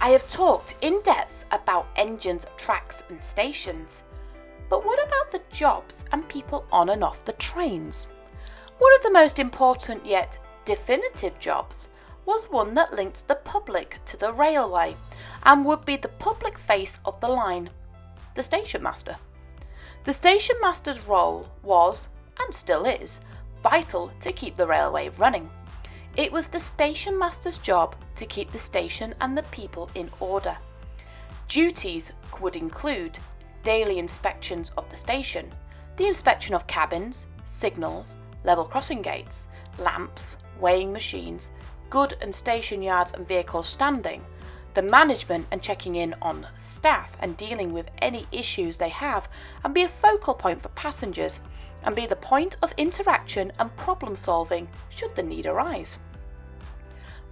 I have talked in depth about engines, tracks and stations. But what about the jobs and people on and off the trains? One of the most important yet definitive jobs was one that linked the public to the railway and would be the public face of the line, the stationmaster. The stationmaster's role was, and still is, vital to keep the railway running. It was the stationmaster's job to keep the station and the people in order. Duties would include daily inspections of the station, the inspection of cabins, signals, level crossing gates, lamps, weighing machines, good and station yards and vehicles standing, the management and checking in on staff and dealing with any issues they have, and be a focal point for passengers and be the point of interaction and problem solving should the need arise.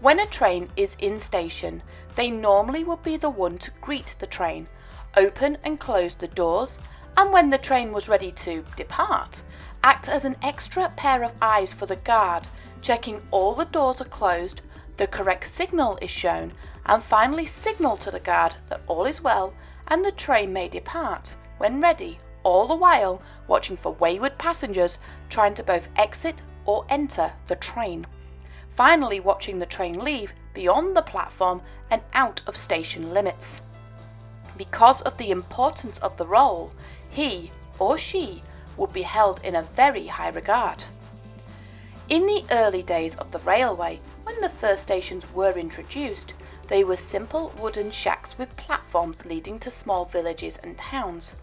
When a train is in station, they normally would be the one to greet the train, open and close the doors, and when the train was ready to depart, act as an extra pair of eyes for the guard, checking all the doors are closed, the correct signal is shown, and finally signal to the guard that all is well and the train may depart when ready, all the while watching for wayward passengers trying to both exit or enter the train. Finally watching the train leave beyond the platform and out of station limits. Because of the importance of the role, he or she would be held in a very high regard. In the early days of the railway, when the first stations were introduced, they were simple wooden shacks with platforms leading to small villages and towns.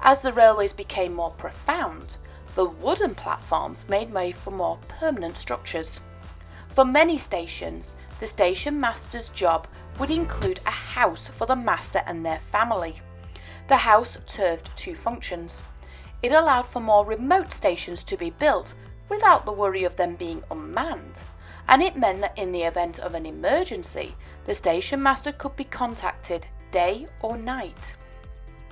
As the railways became more profound, the wooden platforms made way for more permanent structures. For many stations, the station master's job would include a house for the master and their family. The house served two functions. It allowed for more remote stations to be built without the worry of them being unmanned, and it meant that in the event of an emergency, the station master could be contacted day or night.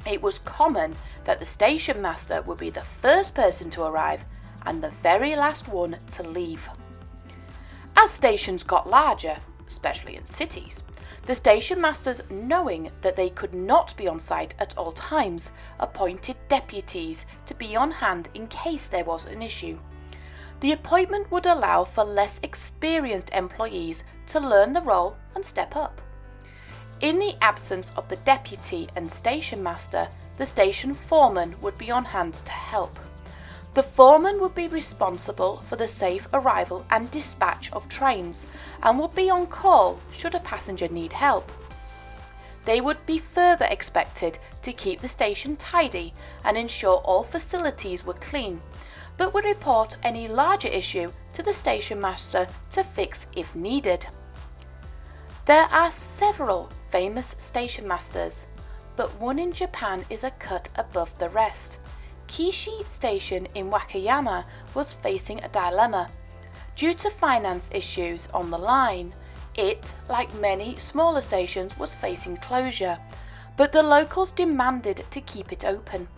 It was common that the station master would be the first person to arrive and the very last one to leave. As stations got larger, especially in cities, the station masters, knowing that they could not be on site at all times, appointed deputies to be on hand in case there was an issue. The appointment would allow for less experienced employees to learn the role and step up. In the absence of the deputy and station master, the station foreman would be on hand to help. The foreman would be responsible for the safe arrival and dispatch of trains and would be on call should a passenger need help. They would be further expected to keep the station tidy and ensure all facilities were clean, but would report any larger issue to the station master to fix if needed. There are several famous station masters, but one in Japan is a cut above the rest. Kishi Station in Wakayama was facing a dilemma. Due to finance issues on the line, it, like many smaller stations, was facing closure, but the locals demanded to keep it open.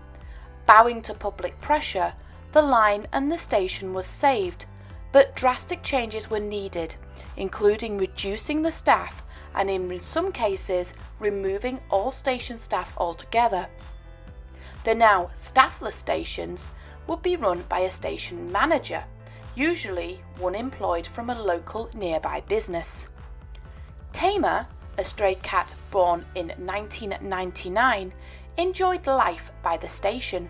Bowing to public pressure, the line and the station was saved, but drastic changes were needed, including reducing the staff and in some cases removing all station staff altogether. The now staffless stations would be run by a station manager, usually one employed from a local nearby business. Tamer, a stray cat born in 1999, enjoyed life by the station.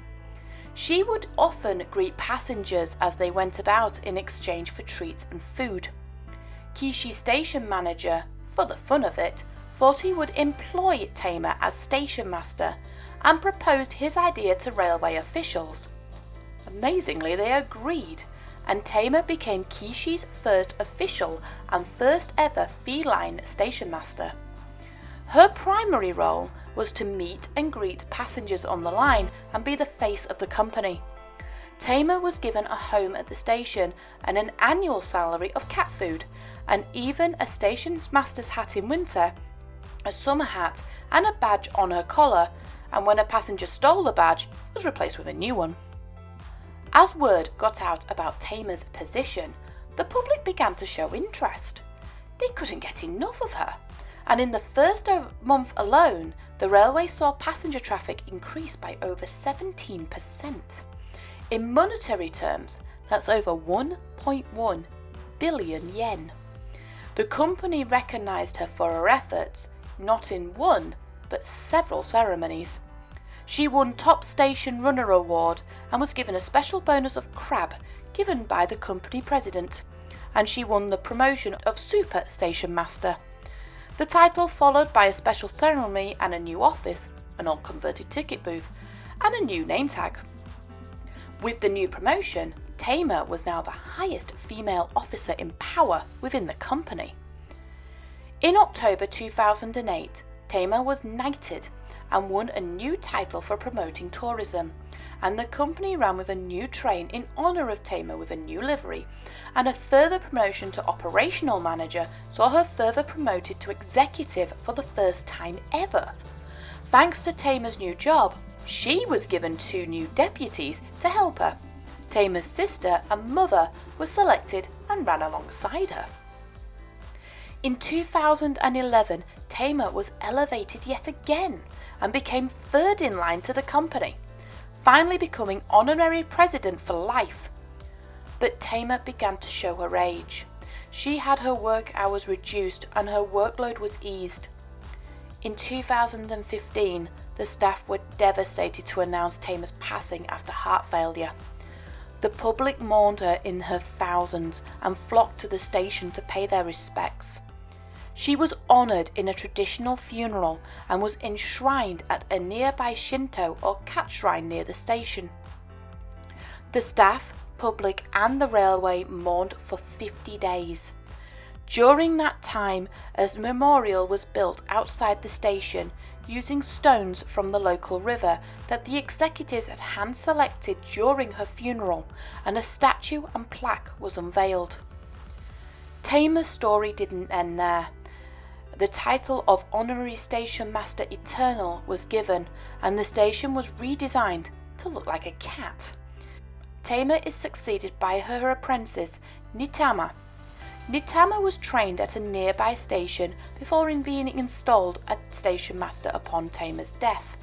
She would often greet passengers as they went about in exchange for treats and food. Kishi's station manager, for the fun of it, thought he would employ Tamer as station master and proposed his idea to railway officials. Amazingly, they agreed, and Tamer became Kishi's first official and first ever feline station master. Her primary role was to meet and greet passengers on the line and be the face of the company. Tamer was given a home at the station and an annual salary of cat food, and even a station master's hat in winter, a summer hat, and a badge on her collar, and when a passenger stole the badge, it was replaced with a new one. As word got out about Tamer's position, the public began to show interest. They couldn't get enough of her, and in the first month alone, the railway saw passenger traffic increase by over 17%. In monetary terms, that's over 1.1 billion yen. The company recognised her for her efforts, not in one, but several ceremonies. She won Top Station Runner Award and was given a special bonus of crab given by the company president, and she won the promotion of Super Stationmaster. The title followed by a special ceremony and a new office, an old converted ticket booth, and a new name tag. With the new promotion, Tamer was now the highest female officer in power within the company. In October 2008, Tamer was knighted and won a new title for promoting tourism, and the company ran with a new train in honour of Tamer with a new livery, and a further promotion to operational manager saw her further promoted to executive for the first time ever. Thanks to Tamer's new job, she was given 2 new deputies to help her. Tamer's sister and mother were selected and ran alongside her. In 2011, Tamer was elevated yet again and became 3rd in line to the company, finally becoming honorary president for life. But Tamer began to show her age. She had her work hours reduced and her workload was eased. In 2015, the staff were devastated to announce Tamer's passing after heart failure. The public mourned her in her thousands and flocked to the station to pay their respects. She was honoured in a traditional funeral and was enshrined at a nearby Shinto or cat shrine near the station. The staff, public and the railway mourned for 50 days. During that time, a memorial was built outside the station using stones from the local river that the executives had hand-selected during her funeral, and a statue and plaque was unveiled. Tamer's story didn't end there. The title of Honorary Station Master Eternal was given, and the station was redesigned to look like a cat. Tamer is succeeded by her apprentice, Nitama. Nitama was trained at a nearby station before being installed as Station Master upon Tamer's death.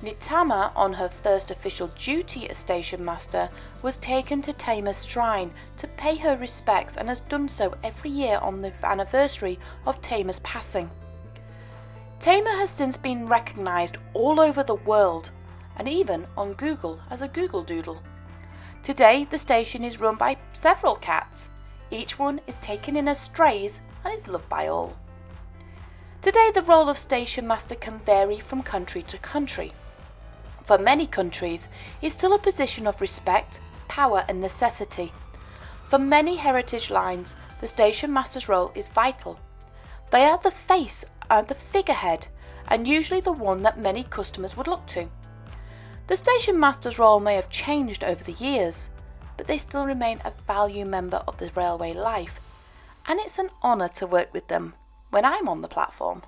Nitama, on her first official duty as Station Master, was taken to Tamer's shrine to pay her respects and has done so every year on the anniversary of Tamer's passing. Tamer has since been recognised all over the world and even on Google as a Google Doodle. Today the station is run by several cats. Each one is taken in as strays and is loved by all. Today the role of Station Master can vary from country to country. For many countries, it's still a position of respect, power and necessity. For many heritage lines, the Station Master's role is vital. They are the face and the figurehead, and usually the one that many customers would look to. The Station Master's role may have changed over the years, but they still remain a valued member of the railway life, and it's an honour to work with them when I'm on the platform.